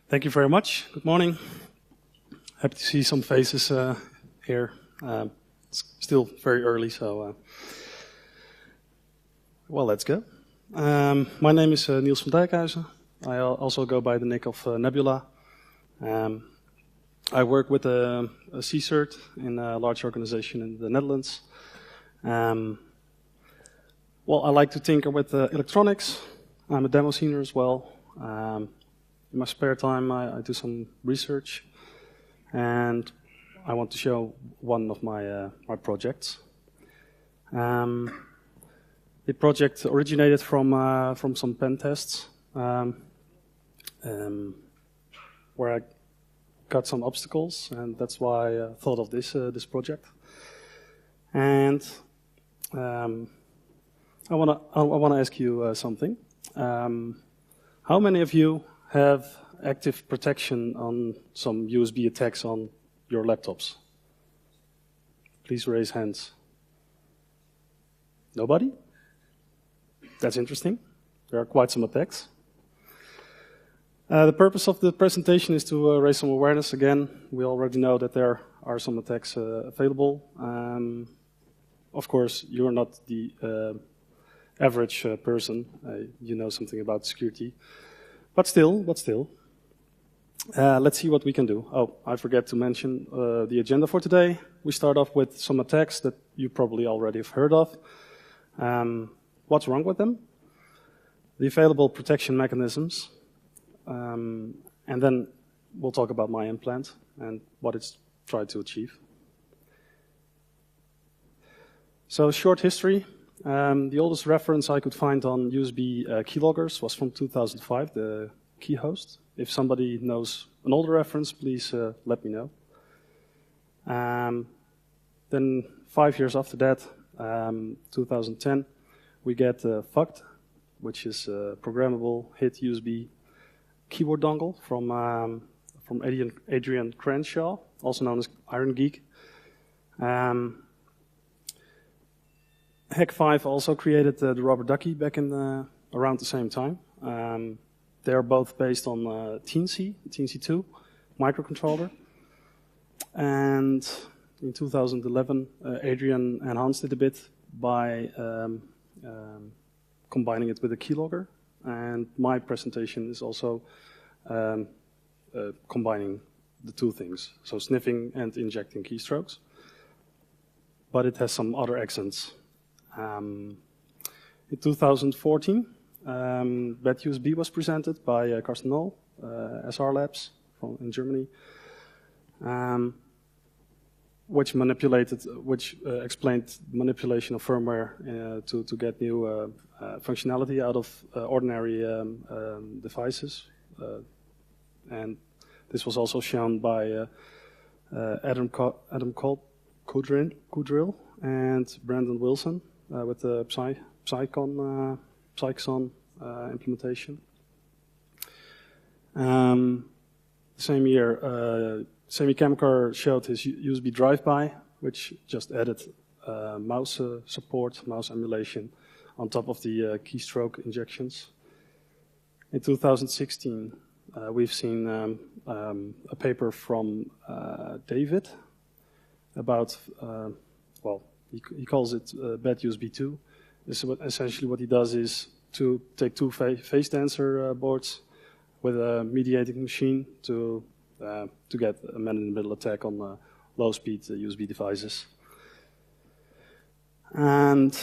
Thank you very much. Good morning. Happy to see some faces here. It's still very early, so well, let's go. My name is Niels van Dijkhuizen. I also go by the nick of Nebula. I work with a CSERT in a large organization in the Netherlands. Well, I like to tinker with electronics. I'm a demo senior as well. In my spare time, I do some research, and I want to show one of my projects. The project originated from some pen tests, where I got some obstacles, and that's why I thought of this project. And I wanna ask you something. How many of you have active protection on some USB attacks on your laptops? Please raise hands. Nobody? That's interesting. There are quite some attacks. The purpose of the presentation is to raise some awareness again. We already know that there are some attacks available. Of course, you're not the average person. You know something about security. But still, let's see what we can do. Oh, I forgot to mention the agenda for today. We start off with some attacks that you probably already have heard of. What's wrong with them? The available protection mechanisms. And then we'll talk about my implant and what it's tried to achieve. So, short history. The oldest reference I could find on USB keyloggers was from 2005, the key host. If somebody knows an older reference, please let me know. Then 5 years after that, 2010, we get FUCT, which is a programmable hit USB keyboard dongle from Adrian Crenshaw, also known as Iron Geek. Hack 5 also created the rubber ducky back in around the same time. They are both based on TNC2 microcontroller. And in 2011, Adrian enhanced it a bit by combining it with a keylogger. And my presentation is also combining the two things, so sniffing and injecting keystrokes. But it has some other accents. In 2014, BadUSB was presented by Carsten Knoll, SR Labs in Germany, which explained manipulation of firmware to get new functionality out of ordinary devices. And this was also shown by Adam Kudrill and Brandon Wilson with the Psychon implementation. Same year, Semicamcar showed his USB drive-by, which just added mouse support, mouse emulation, on top of the keystroke injections. In 2016, we've seen a paper from David about, well, he calls it BadUSB 2. This is essentially what he does is to take two phase dancer boards with a mediating machine to get a man-in-the-middle attack on low-speed USB devices. And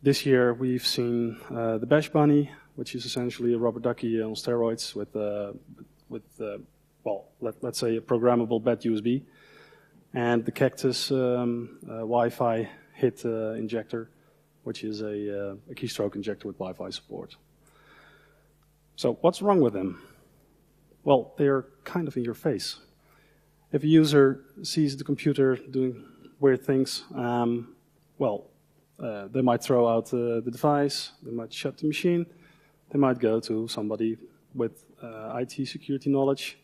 this year we've seen the Bash Bunny, which is essentially a rubber ducky on steroids with well, let's say a programmable BadUSB, and the Cactus Wi-Fi hit injector, which is a keystroke injector with Wi-Fi support. So what's wrong with them? Well, they're kind of in your face. If a user sees the computer doing weird things, they might throw out the device, they might shut the machine, they might go to somebody with IT security knowledge.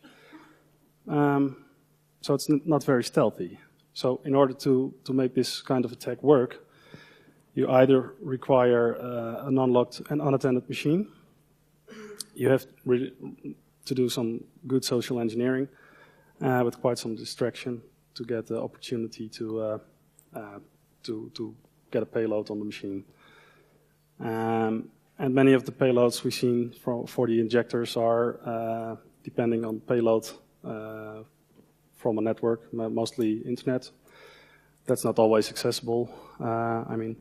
So it's not very stealthy. So in order to make this kind of attack work, you either require an unlocked and unattended machine. You have to do some good social engineering with quite some distraction to get the opportunity to get a payload on the machine. And many of the payloads we've seen for the injectors are depending on payload from a network, mostly internet. That's not always accessible. I mean,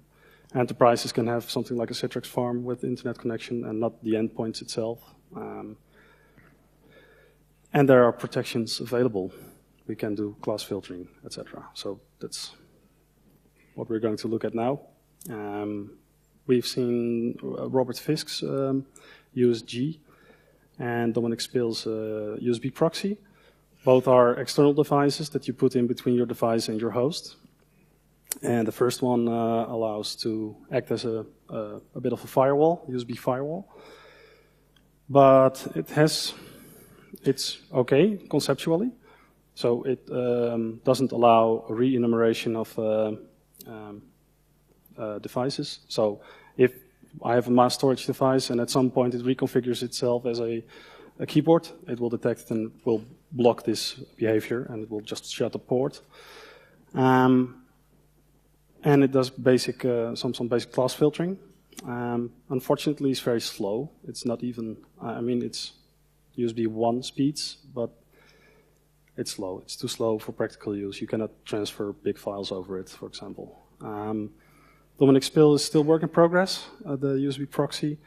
enterprises can have something like a Citrix farm with internet connection and not the endpoints itself. And there are protections available. We can do class filtering, etc. So that's what we're going to look at now. We've seen Robert Fisk's USG and Dominic Spill's USB proxy. Both are external devices that you put in between your device and your host. And the first one allows to act as a bit of a firewall, USB firewall. But it's okay conceptually. So it doesn't allow a re-enumeration of devices. So if I have a mass storage device and at some point it reconfigures itself as a keyboard, it will detect it and will block this behavior and it will just shut a port. And it does basic some basic class filtering. Unfortunately, it's very slow. It's not even, I mean, it's USB 1 speeds, but it's slow. It's too slow for practical use. You cannot transfer big files over it, for example. Dominic Spill is still work in progress, the USB proxy.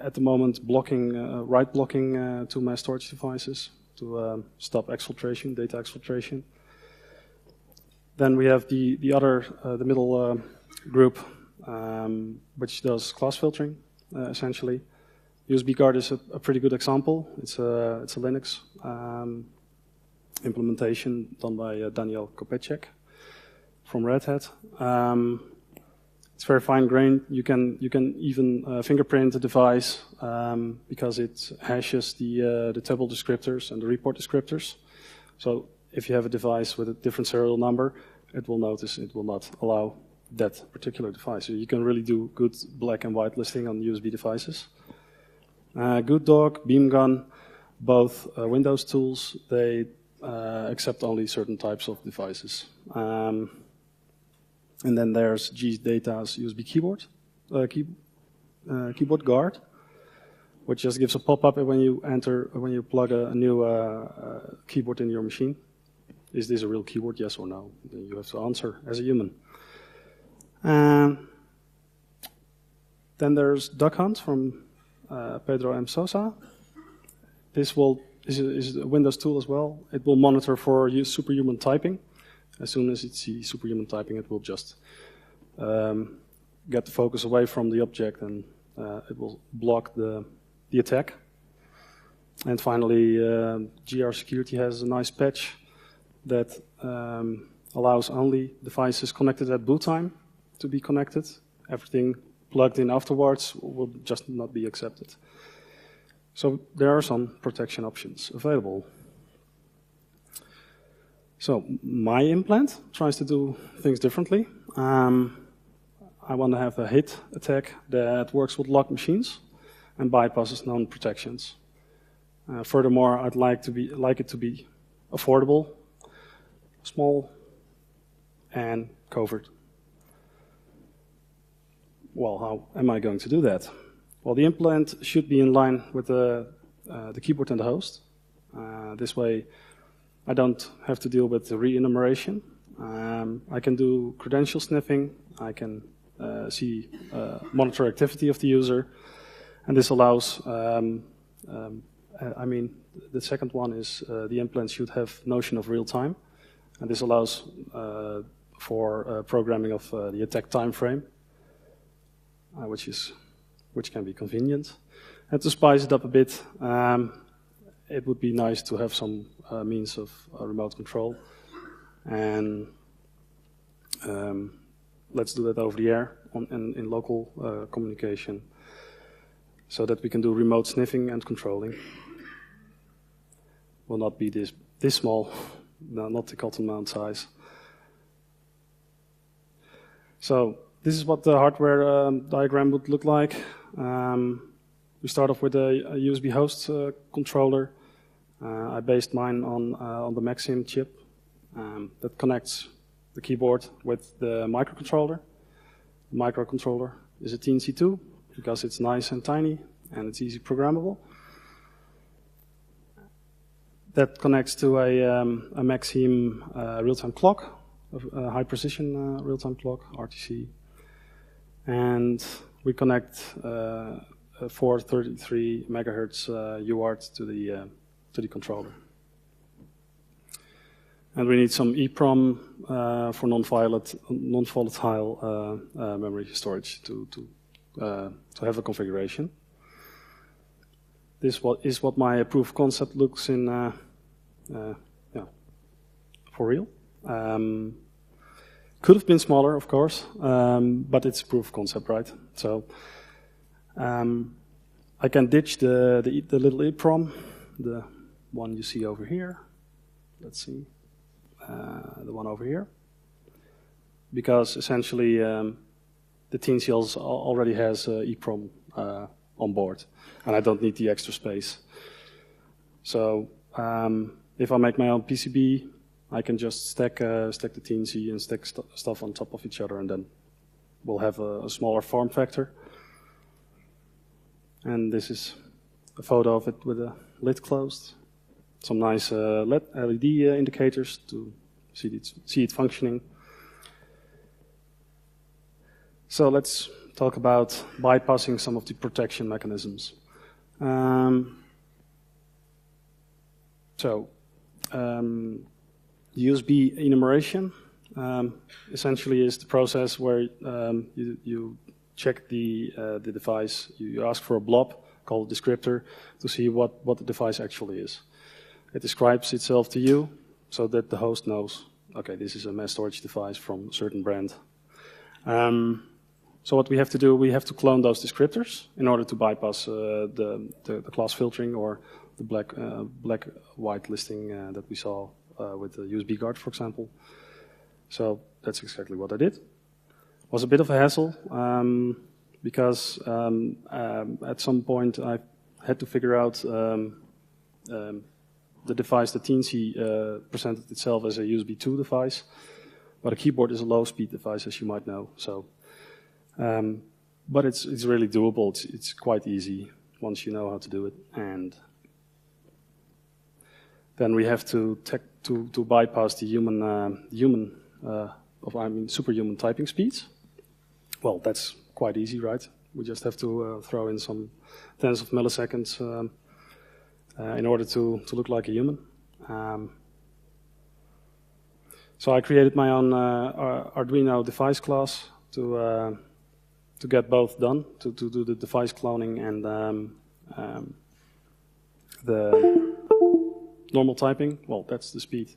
At the moment, write blocking to my storage devices to stop exfiltration, data exfiltration. Then we have the middle group, which does class filtering, essentially. USB Guard is a pretty good example. It's a Linux implementation done by Daniel Kopecek from Red Hat. It's very fine-grained. You can even fingerprint the device because it hashes the table descriptors and the report descriptors. So if you have a device with a different serial number, it will notice it will not allow that particular device. So you can really do good black and white listing on USB devices. GoodDog, BeamGun, both Windows tools, they accept only certain types of devices. And then there's GData's USB keyboard, keyboard guard, which just gives a pop-up when you plug a new keyboard in your machine. Is this a real keyboard, yes or no? Then you have to answer as a human. Then there's Duck Hunt from Pedro M. Sosa. This is a Windows tool as well. It will monitor for superhuman typing. As soon as it sees superhuman typing, it will just get the focus away from the object and it will block the attack. And finally, GR Security has a nice patch that allows only devices connected at boot time to be connected. Everything plugged in afterwards will just not be accepted. So there are some protection options available. So my implant tries to do things differently. I want to have a hit attack that works with locked machines and bypasses known protections. Furthermore, I'd like it to be affordable, small, and covert. Well, how am I going to do that? Well, the implant should be in line with the keyboard and the host. This way, I don't have to deal with the re-enumeration. I can do credential sniffing. I can monitor activity of the user. And this allows, I mean, the second one is the implant should have notion of real time. And this allows for programming of the attack time frame, which can be convenient. And to spice it up a bit, it would be nice to have some means of remote control. And let's do that over the air in local communication so that we can do remote sniffing and controlling. Will not be this small, no, not the cotton mount size. So this is what the hardware diagram would look like. we start off with a USB host controller. I based mine on the Maxim chip that connects the keyboard with the microcontroller. The microcontroller is a TNC2 because it's nice and tiny and it's easy programmable. That connects to a Maxim real-time clock, a high-precision real-time clock, RTC. And we connect 433 megahertz UART to the controller. And we need some EEPROM for non-volatile memory storage to have a configuration. This is what my proof of concept looks in for real. Could have been smaller, of course, but it's proof of concept, right? So I can ditch the little EEPROM, the one you see over here. Let's see, the one over here, because essentially the TNCLs already has EEPROM on board, and I don't need the extra space. So if I make my own PCB, I can just stack the TNC and stack stuff on top of each other, and then we'll have a smaller form factor. And this is a photo of it with the lid closed. Some nice LED indicators to see it functioning. So let's talk about bypassing some of the protection mechanisms. USB enumeration essentially is the process where you check the device. You ask for a blob called a descriptor to see what the device actually is. It describes itself to you so that the host knows, okay, this is a mass storage device from a certain brand. So what we have to do, we have to clone those descriptors in order to bypass the class filtering or the black-white listing that we saw with the USB guard, for example. So that's exactly what I did. It was a bit of a hassle because at some point I had to figure out the device, the TNC presented itself as a USB 2 device, but a keyboard is a low-speed device, as you might know. So, but it's really doable. It's quite easy once you know how to do it, and then we have to bypass the superhuman typing speeds. Well, that's quite easy, right? We just have to throw in some tens of milliseconds in order to look like a human. So I created my own Arduino device class to get both done, to do the device cloning and the normal typing. Well, that's the speed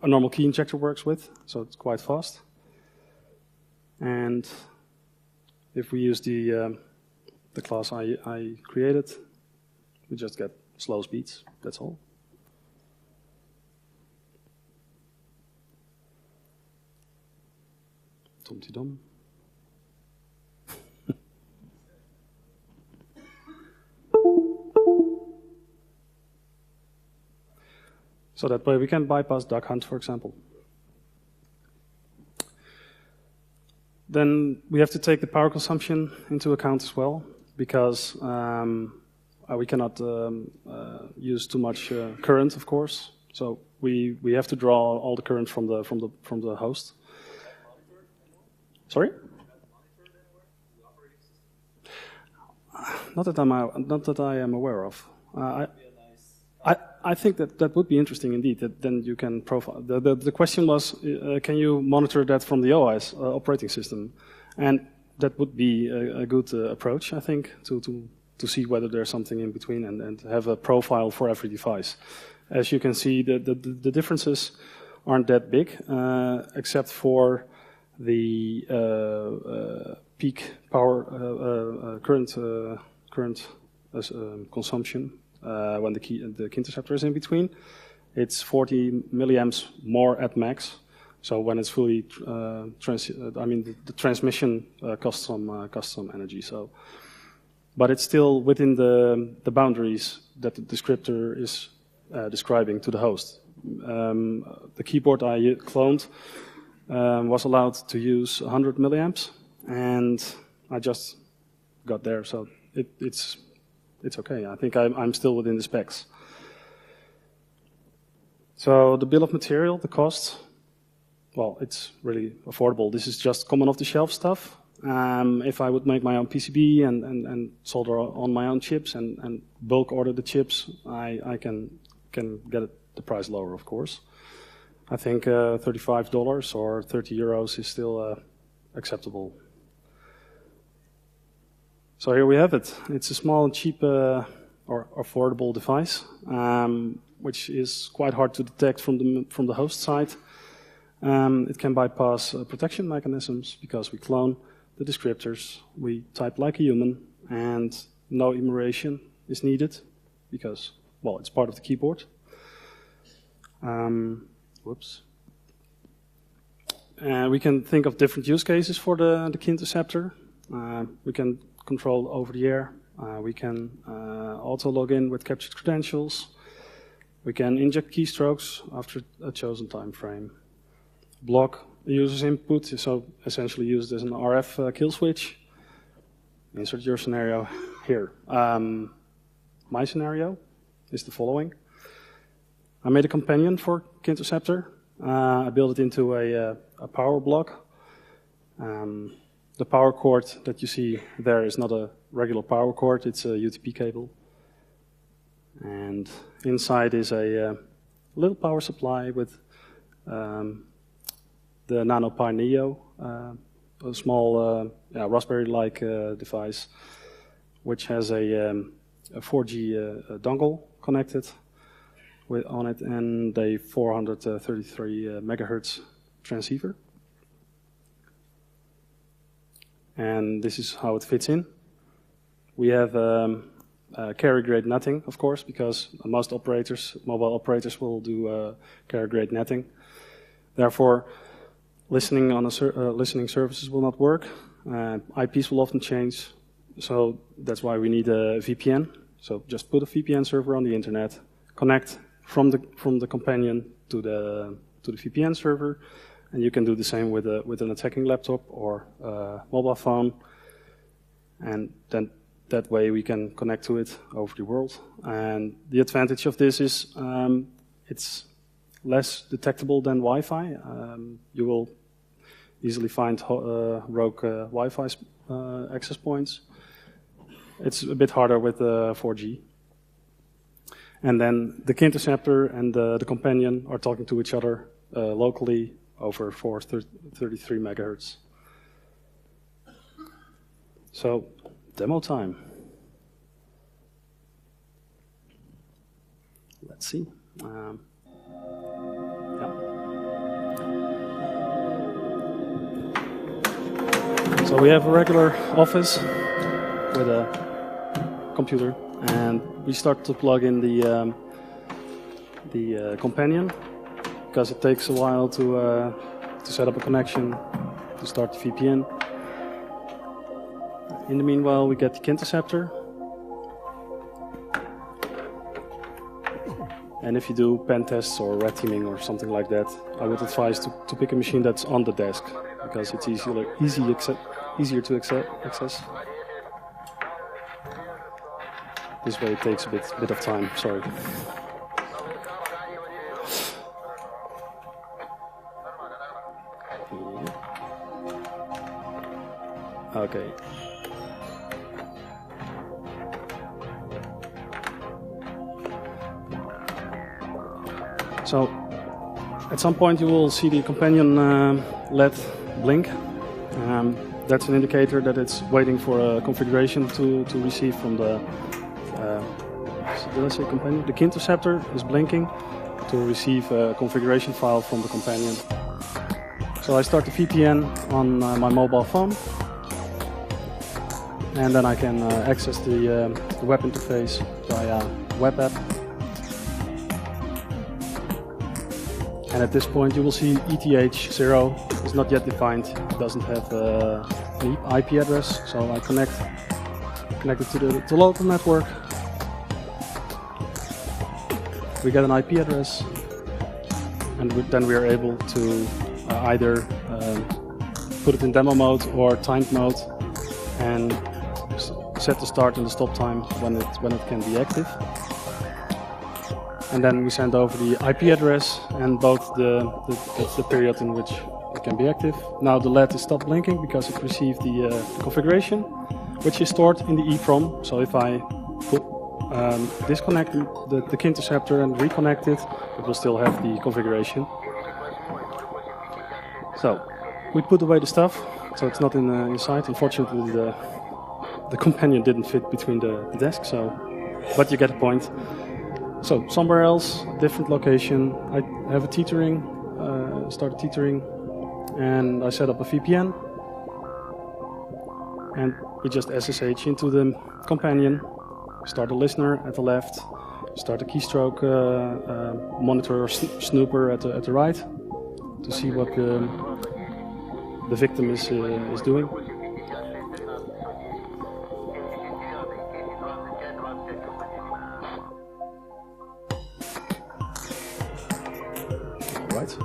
a normal key injector works with, so it's quite fast. And if we use the class I created, we just get slow speeds, that's all. Dum-ti-dum. So that way we can bypass Duck Hunt, for example. Then we have to take the power consumption into account as well, because we cannot use too much current, of course. So we have to draw all the current from the host. Sorry? Not that I am aware of. I think that would be interesting indeed. That then you can profile. The question was, can you monitor that from the OS operating system? And that would be a good approach, I think, to see whether there's something in between and have a profile for every device. As you can see, the differences aren't that big, except for the peak power current consumption. When the Keynterceptor is in between, it's 40 milliamps more at max. So when it's fully, the transmission costs some energy. So but it's still within the boundaries that the descriptor is describing to the host. The keyboard I cloned was allowed to use 100 milliamps, and I just got there, so it's okay. I think I'm still within the specs. So the bill of material, the cost, well, it's really affordable. This is just common off-the-shelf stuff. If I would make my own PCB and solder on my own chips and bulk order the chips, I can get the price lower, of course. I think $35 or 30 euros is still acceptable. So here we have it. It's a small, cheap, or affordable device, which is quite hard to detect from the host side. It can bypass protection mechanisms because we clone the descriptors. We type like a human, and no enumeration is needed because, well, it's part of the keyboard. Whoops. We can think of different use cases for the Keynterceptor. We can control over the air. We can auto log in with captured credentials. We can inject keystrokes after a chosen time frame. Block the user's input, so essentially used as an RF kill switch. Insert your scenario here. My scenario is the following. I made a companion for Keynterceptor. I built it into a power block. The power cord that you see there is not a regular power cord, it's a UTP cable. And inside is a little power supply with the NanoPi Neo, a small Raspberry-like device, which has a 4G dongle connected on it and a 433 megahertz transceiver. And this is how it fits in. We have carrier-grade netting, of course, because most operators, mobile operators, will do carrier-grade netting. Therefore, listening services will not work. IPs will often change, so that's why we need a VPN. So just put a VPN server on the internet, connect from the companion to the VPN server, and you can do the same with an attacking laptop or mobile phone, and then that way we can connect to it over the world. And the advantage of this is it's less detectable than Wi-Fi. You will easily find rogue Wi-Fi access points. It's a bit harder with 4G. And then the Keynterceptor and the companion are talking to each other locally over 433 megahertz. So, demo time. Let's see. So we have a regular office with a computer, and we start to plug in the companion because it takes a while to set up a connection, to start the VPN. In the meanwhile, we get the Keynterceptor. And if you do pen tests or red teaming or something like that, I would advise to pick a machine that's on the desk because it's easier to access. This way it takes a bit of time, sorry. Okay. So, at some point you will see the companion LED blink. That's an indicator that it's waiting for a configuration to receive from the, did I say companion? The Keynterceptor is blinking to receive a configuration file from the companion. So I start the VPN on my mobile phone, and then I can access the web interface via web app. And at this point you will see ETH0 is not yet defined, it doesn't have an IP address, so I connect connected to the local network. We get an IP address, and then we are able to either put it in demo mode or timed mode, and set the start and the stop time when it can be active. And then we send over the IP address and both the period in which it can be active. Now the LED is stopped blinking because it received the configuration, which is stored in the EEPROM. So if I disconnect the Keynterceptor and reconnect it, it will still have the configuration. So we put away the stuff, so it's not inside. Unfortunately, the companion didn't fit between the desks, but you get the point. So somewhere else, a different location, I have a tethering, start tethering, and I set up a VPN, and we just SSH into the companion, start a listener at the left, start a keystroke monitor or snooper at the right, to see what the victim is doing. Right.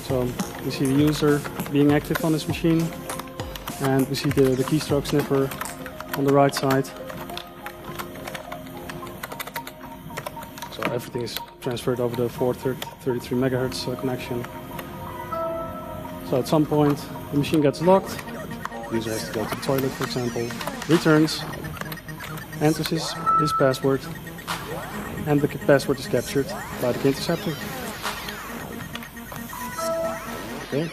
So we see the user being active on this machine, and we see the keystroke sniffer on the right side. So everything is transferred over the 433 MHz connection. So at some point the machine gets locked, the user has to go to the toilet, for example, returns, enters his password, and the password is captured by the Keynterceptor. Okay.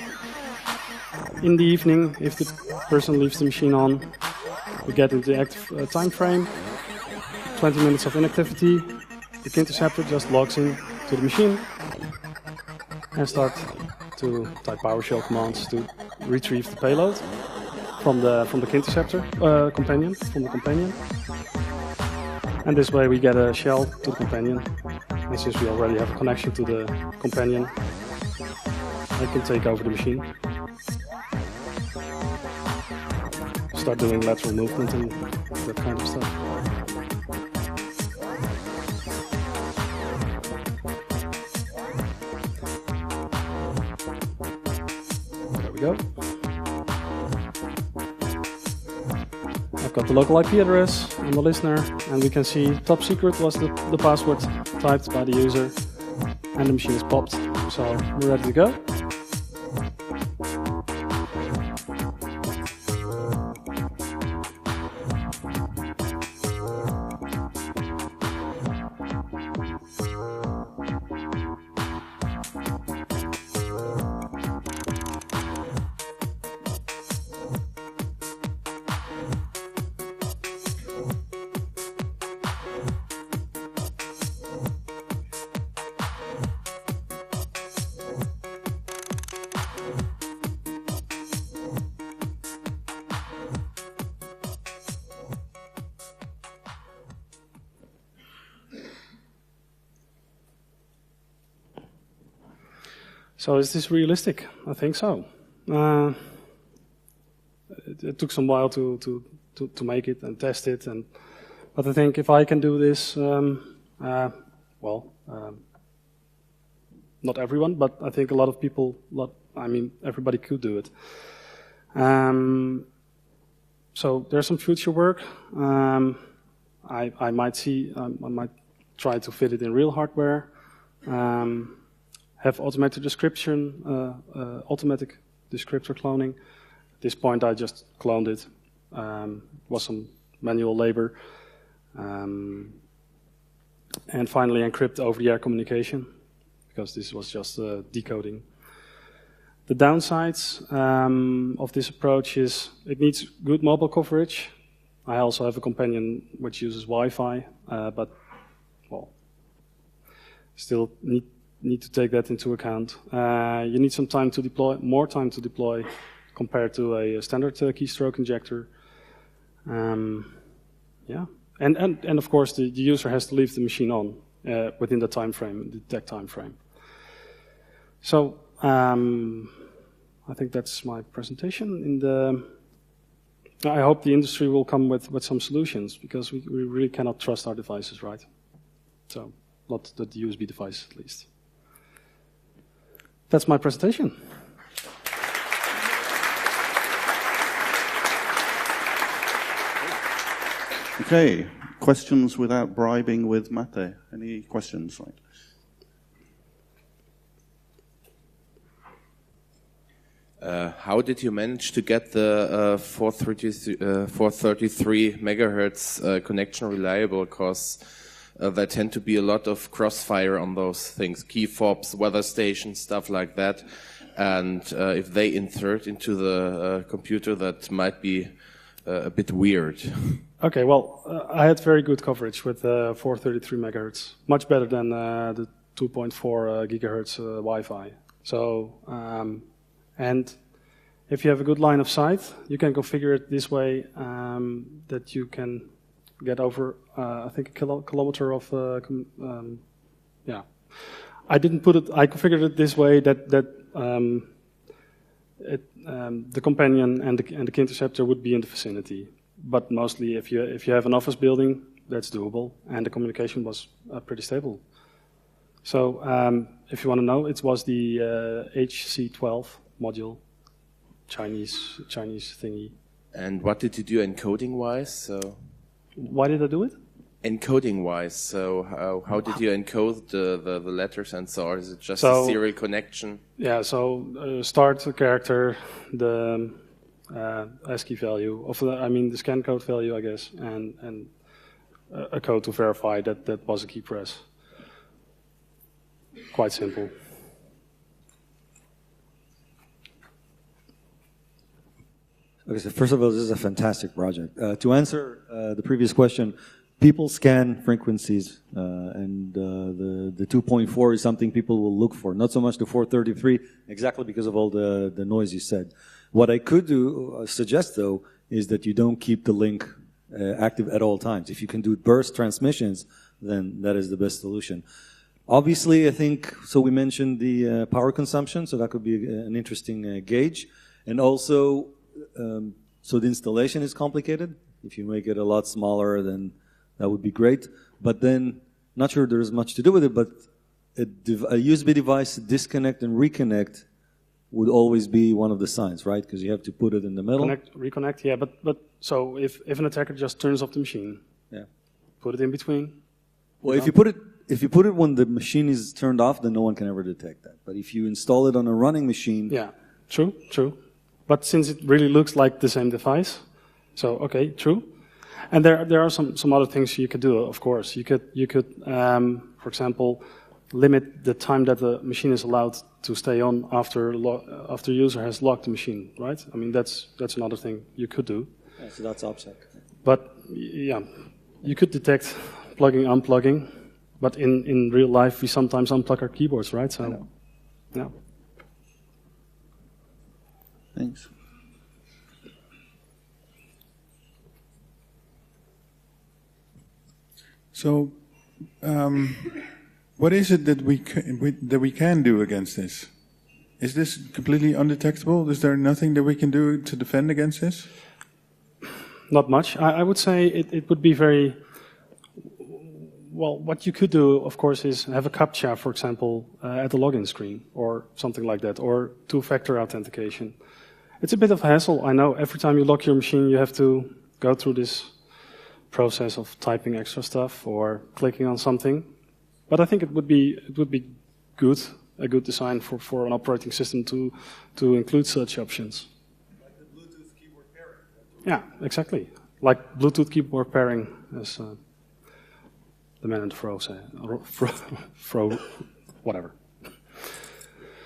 In the evening, if the person leaves the machine on, we get into the active time frame, 20 minutes of inactivity. The Keynterceptor just logs in to the machine and start to type PowerShell commands to retrieve the payload from the Keynterceptor companion, from the companion. And this way we get a shell to the companion. And since we already have a connection to the companion, I can take over the machine. Start doing lateral movement and that kind of stuff. There we go. I've got the local IP address on the listener, and we can see top secret was the password typed by the user, and the machine is popped. So we're ready to go. So is this realistic? I think so. It took some while to make it and test it, but I think if I can do this, not everyone, but I think a lot of people, everybody could do it. So there's some future work. I might try to fit it in real hardware. Have automatic description, automatic descriptor cloning. At this point I just cloned it. Was some manual labor. And finally encrypt over-the-air communication, because this was just decoding. The downsides of this approach is it needs good mobile coverage. I also have a companion which uses Wi-Fi, but still need to take that into account. You need some time to deploy, more time to deploy compared to a standard keystroke injector. And of course the user has to leave the machine on within the time frame, the detect time frame. So I think that's my presentation. I hope the industry will come with some solutions, because we really cannot trust our devices, right? So, not the USB device, at least. That's my presentation. Okay, questions without bribing with Mate? Any questions? How did you manage to get the 433 megahertz connection reliable? Because there tend to be a lot of crossfire on those things, key fobs, weather stations, stuff like that. And if they insert into the computer, that might be a bit weird. Okay, well, I had very good coverage with 433 megahertz, much better than the 2.4 gigahertz Wi-Fi. So, and if you have a good line of sight, you can configure it this way that you can get over, I think, a kilometer of, yeah. I didn't put it. I configured it this way that the companion and the Keynterceptor would be in the vicinity. But mostly, if you have an office building, that's doable, and the communication was pretty stable. So, if you want to know, it was the HC12 module, Chinese thingy. And what did you do encoding-wise? So, why did I do it? Encoding-wise, so how did you encode the letters and so on? Is it just a serial connection? Yeah, so start the character, the ASCII value, the scan code value, I guess, and a code to verify that was a key press. Quite simple. Okay, so first of all, this is a fantastic project. To answer the previous question, people scan frequencies, and the 2.4 is something people will look for, not so much the 433, exactly because of all the noise you said. What I could suggest though, is that you don't keep the link active at all times. If you can do burst transmissions, then that is the best solution. Obviously, I think, so we mentioned the power consumption, so that could be an interesting gauge. And also, so the installation is complicated. If you make it a lot smaller, then that would be great. But then, not sure there's much to do with it, but a USB device disconnect and reconnect would always be one of the signs, right? Because you have to put it in the middle. Reconnect, yeah. But so if an attacker just turns off the machine, yeah, put it in between. Well, if you put it when the machine is turned off, then no one can ever detect that. But if you install it on a running machine, yeah, true. But since it really looks like the same device, so okay, true. And there are some other things you could do. Of course, you could for example, limit the time that the machine is allowed to stay on after user has locked the machine, right? I mean, that's another thing you could do. Yeah, so that's OPSEC. But yeah, you could detect plugging, unplugging. But in real life, we sometimes unplug our keyboards, right? So, yeah. Thanks. So, what is it that we can do against this? Is this completely undetectable? Is there nothing that we can do to defend against this? Not much. I would say it would be very... Well, what you could do, of course, is have a CAPTCHA, for example, at the login screen, or something like that, or two-factor authentication. It's a bit of a hassle, I know. Every time you lock your machine, you have to go through this process of typing extra stuff or clicking on something. But I think it would be good, a good design for an operating system to include such options. Like the Bluetooth keyboard pairing. Yeah, exactly. Like Bluetooth keyboard pairing, as the man in the fro say, whatever.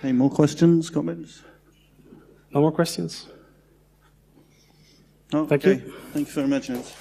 Any more questions, comments? No more questions? No? Thank you. Thank you very much, Niels.